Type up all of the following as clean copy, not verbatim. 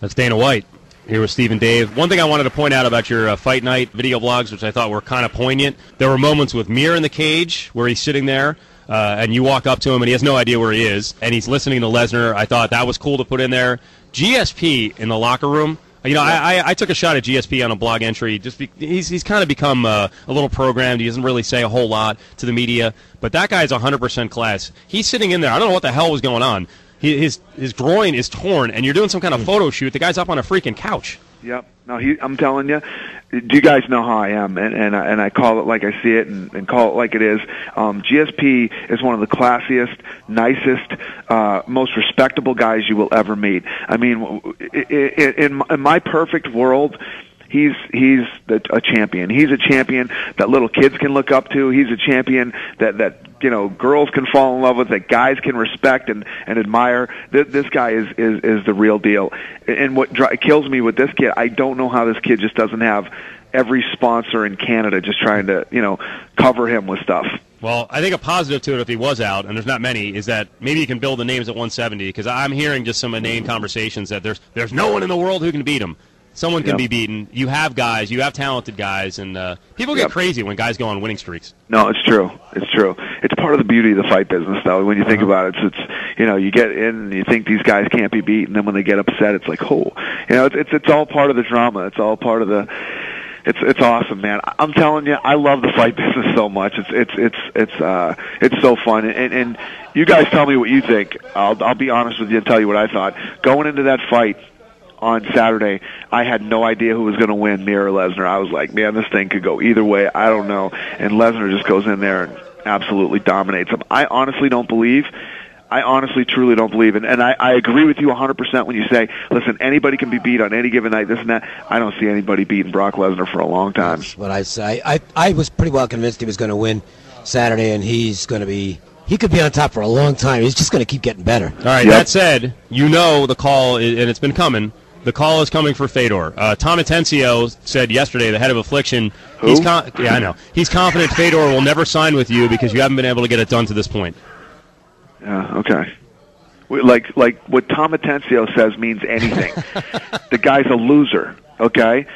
That's Dana White here with Steve and Dave. One thing I wanted to point out about your fight night video blogs, which I thought were kind of poignant, there were moments with Mir in the cage where he's sitting there, and you walk up to him and he has no idea where he is, and he's listening to Lesnar. I thought that was cool to put in there. GSP in the locker room. You know, I took a shot at GSP on a blog entry. He's kind of become a little programmed. He doesn't really say a whole lot to the media. But that guy's 100% class. He's sitting in there. I don't know what the hell was going on. His groin is torn, and you're doing some kind of photo shoot. The guy's up on a freaking couch. Yep. No, I'm telling you. Do you guys know how I am? And I call it like I see it, and call it like it is. GSP is one of the classiest, nicest, most respectable guys you will ever meet. I mean, in my perfect world, he's a champion. He's a champion that little kids can look up to. He's a champion that you know, girls can fall in love with, that guys can respect and admire. This guy is the real deal. And what kills me with this kid, I don't know how this kid just doesn't have every sponsor in Canada just trying to, you know, cover him with stuff. Well, I think a positive to it, if he was out, and there's not many, is that maybe he can build the names at 170, because I'm hearing just some inane conversations that there's no one in the world who can beat him. Someone can be beaten. You have guys. You have talented guys, and people get crazy when guys go on winning streaks. No, it's true. It's true. It's part of the beauty of the fight business, though. When you think about it, it's you know, you get in and you think these guys can't be beat, and then when they get upset, it's like, oh, you know, it's all part of the drama. It's all part of the. It's awesome, man. I'm telling you, I love the fight business so much. It's so fun, and you guys tell me what you think. I'll be honest with you and tell you what I thought going into that fight on Saturday. I had no idea who was going to win, Mir or Lesnar. I was like, man, this thing could go either way. I don't know. And Lesnar just goes in there and absolutely dominates him. I honestly truly don't believe. And I agree with you 100% when you say, listen, anybody can be beat on any given night, this and that. I don't see anybody beating Brock Lesnar for a long time. That's what I say. I was pretty well convinced he was going to win Saturday, and he could be on top for a long time. He's just going to keep getting better. All right, That said, you know the call, and it's been coming. The call is coming for Fedor. Tom Atencio said yesterday, the head of Affliction, Who? I know. He's confident Fedor will never sign with you because you haven't been able to get it done to this point. Yeah, okay. Like what Tom Atencio says means anything. The guy's a loser, okay?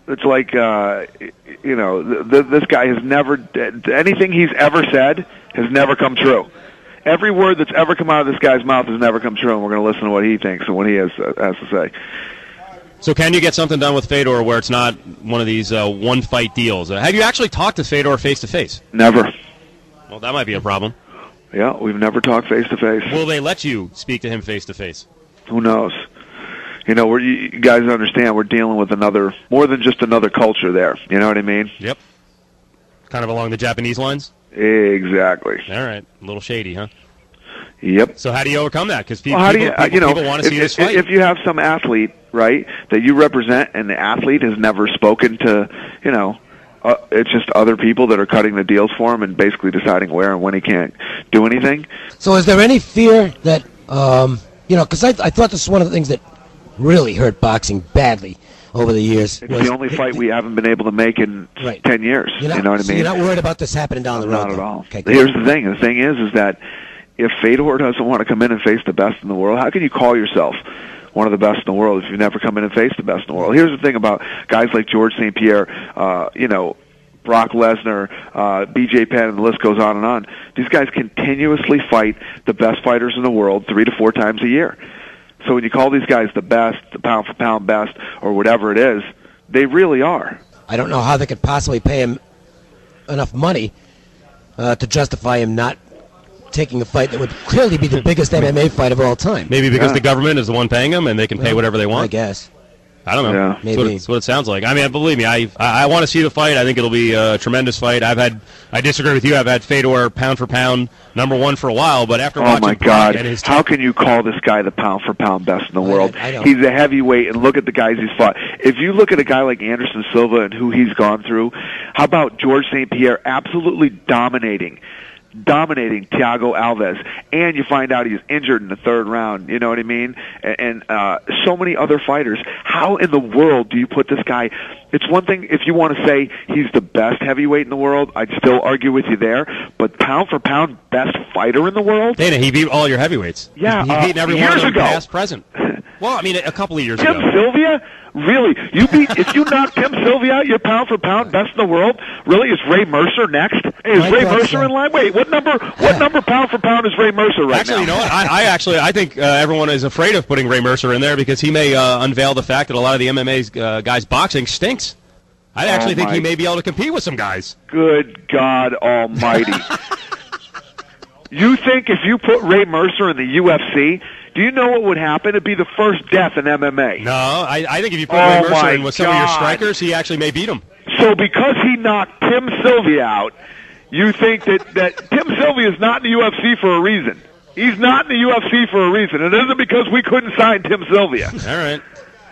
It's like, you know, this guy has never, anything he's ever said has never come true. Every word that's ever come out of this guy's mouth has never come true, and we're going to listen to what he thinks and what he has to say. So can you get something done with Fedor where it's not one of these one-fight deals? Have you actually talked to Fedor face-to-face? Never. Well, that might be a problem. Yeah, we've never talked face-to-face. Will they let you speak to him face-to-face? Who knows? You know, you guys understand we're dealing with more than just another culture there. You know what I mean? Yep. Kind of along the Japanese lines? Exactly. All right. A little shady, huh? Yep. So how do you overcome that? Because people want to see this fight. If you have some athlete, right, that you represent, and the athlete has never spoken to, you know, it's just other people that are cutting the deals for him and basically deciding where and when he can't do anything. So is there any fear that, you know, because I thought this was one of the things that really hurt boxing badly over the years. It's the only fight we haven't been able to make in 10 years. You know what I mean? So you're not worried about this happening down the road? Not at all. Okay, here's the thing. The thing is that if Fedor doesn't want to come in and face the best in the world, how can you call yourself one of the best in the world if you've never come in and faced the best in the world? Here's the thing about guys like George St. Pierre, you know, Brock Lesnar, BJ Penn, and the list goes on and on. These guys continuously fight the best fighters in the world 3 to 4 times a year. So when you call these guys the best, the pound-for-pound best, or whatever it is, they really are. I don't know how they could possibly pay him enough money to justify him not taking a fight that would clearly be the biggest MMA fight of all time. Maybe because the government is the one paying him and they can pay whatever they want? I guess. I don't know. Yeah. Maybe. That's what it sounds like. I mean, believe me, I want to see the fight. I think it'll be a tremendous fight. I disagree with you. I've had Fedor pound for pound #1 for a while, but after watching my God, how can you call this guy the pound for pound best in the world? He's a heavyweight, and look at the guys he's fought. If you look at a guy like Anderson Silva and who he's gone through, how about George St. Pierre absolutely dominating Thiago Alves, and you find out he's injured in the 3rd round, you know what I mean? And so many other fighters. How in the world do you put this guy? It's one thing if you want to say he's the best heavyweight in the world, I'd still argue with you there, but pound for pound best fighter in the world? Dana, he beat all your heavyweights. Yeah, he beat every one of them, past, present. Well, I mean, a couple of years Tim ago. Sylvia? Really? If you knock Tim Sylvia out, you're pound for pound best in the world? Really? Is Ray Mercer next? Hey, is Ray Mercer in line? Wait, what number pound for pound is Ray Mercer right now? Actually, you know what? I think everyone is afraid of putting Ray Mercer in there because he may unveil the fact that a lot of the MMA guys' boxing stinks. I actually think he may be able to compete with some guys. Good God Almighty. You think if you put Ray Mercer in the UFC, do you know what would happen? It'd be the first death in MMA. No, I think if you put Ray Mercer in with some of your strikers, he actually may beat him. So because he knocked Tim Sylvia out, you think that Tim Sylvia is not in the UFC for a reason. He's not in the UFC for a reason. It isn't because we couldn't sign Tim Sylvia. All right.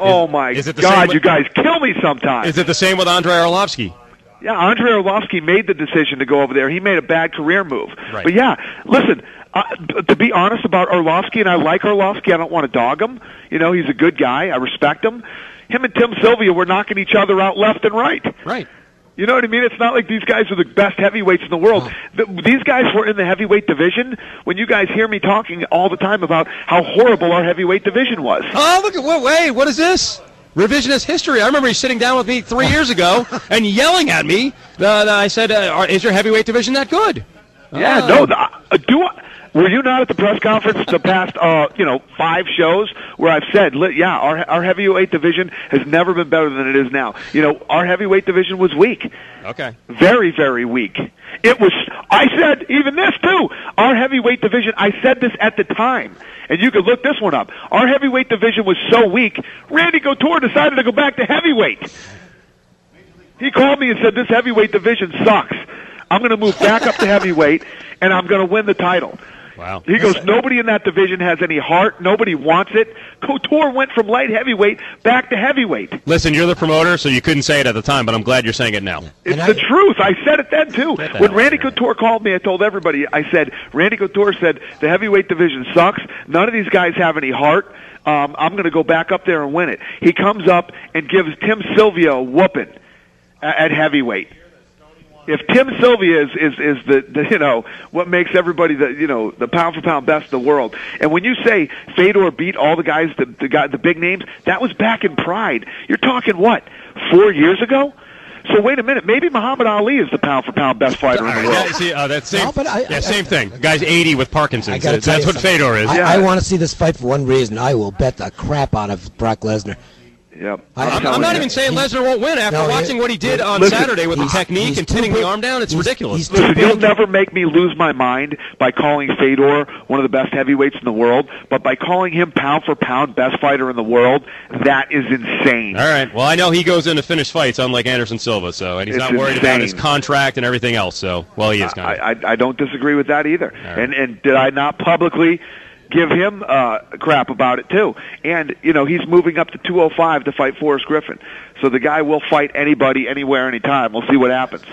Oh, my God, you guys kill me sometimes. Is it the same with Andrei Arlovski? Yeah, Andrei Arlovski made the decision to go over there. He made a bad career move. Right. But, yeah, listen, to be honest about Arlovski, and I like Arlovski, I don't want to dog him. You know, he's a good guy. I respect him. Him and Tim Sylvia were knocking each other out left and right. Right. You know what I mean? It's not like these guys are the best heavyweights in the world. These guys were in the heavyweight division when you guys hear me talking all the time about how horrible our heavyweight division was. Oh, look at wait, what is this? Revisionist history. I remember you sitting down with me 3 years ago and yelling at me. I said, is your heavyweight division that good? Yeah, were you not at the press conference the past, 5 shows where I've said, our heavyweight division has never been better than it is now. You know, our heavyweight division was weak. Okay. Very, very weak. I said even this too. Our heavyweight division, I said this at the time, and you could look this one up. Our heavyweight division was so weak, Randy Couture decided to go back to heavyweight. He called me and said, this heavyweight division sucks. I'm going to move back up to heavyweight, and I'm going to win the title. Wow. He goes, nobody in that division has any heart. Nobody wants it. Couture went from light heavyweight back to heavyweight. Listen, you're the promoter, so you couldn't say it at the time, but I'm glad you're saying it now. It's the truth. I said it then, too. When Randy Couture called me, I told everybody, I said, Randy Couture said, the heavyweight division sucks. None of these guys have any heart. I'm going to go back up there and win it. He comes up and gives Tim Sylvia a whooping at heavyweight. If Tim Sylvia is the what makes everybody the pound for pound best in the world, and when you say Fedor beat all the guys, the big names, that was back in Pride. You're talking what, 4 years ago? So wait a minute, maybe Muhammad Ali is the pound for pound best fighter in the world. See, that's same thing. The guy's 80 with Parkinson's. That's what Fedor is. I want to see this fight for one reason. I will bet the crap out of Brock Lesnar. Yep. I'm not even saying Lesnar won't win after watching what he did on Saturday with the technique and pinning the arm down. It's ridiculous. Listen, you'll never make me lose my mind by calling Fedor one of the best heavyweights in the world, but by calling him pound for pound best fighter in the world, that is insane. All right. Well, I know he goes in to finish fights, unlike Anderson Silva, and he's not worried about his contract and everything else. So, well, he is kind of. I don't disagree with that either. Right. And did I not publicly give him crap about it too? And he's moving up to 205 to fight Forrest Griffin. So the guy will fight anybody, anywhere, anytime. We'll see what happens.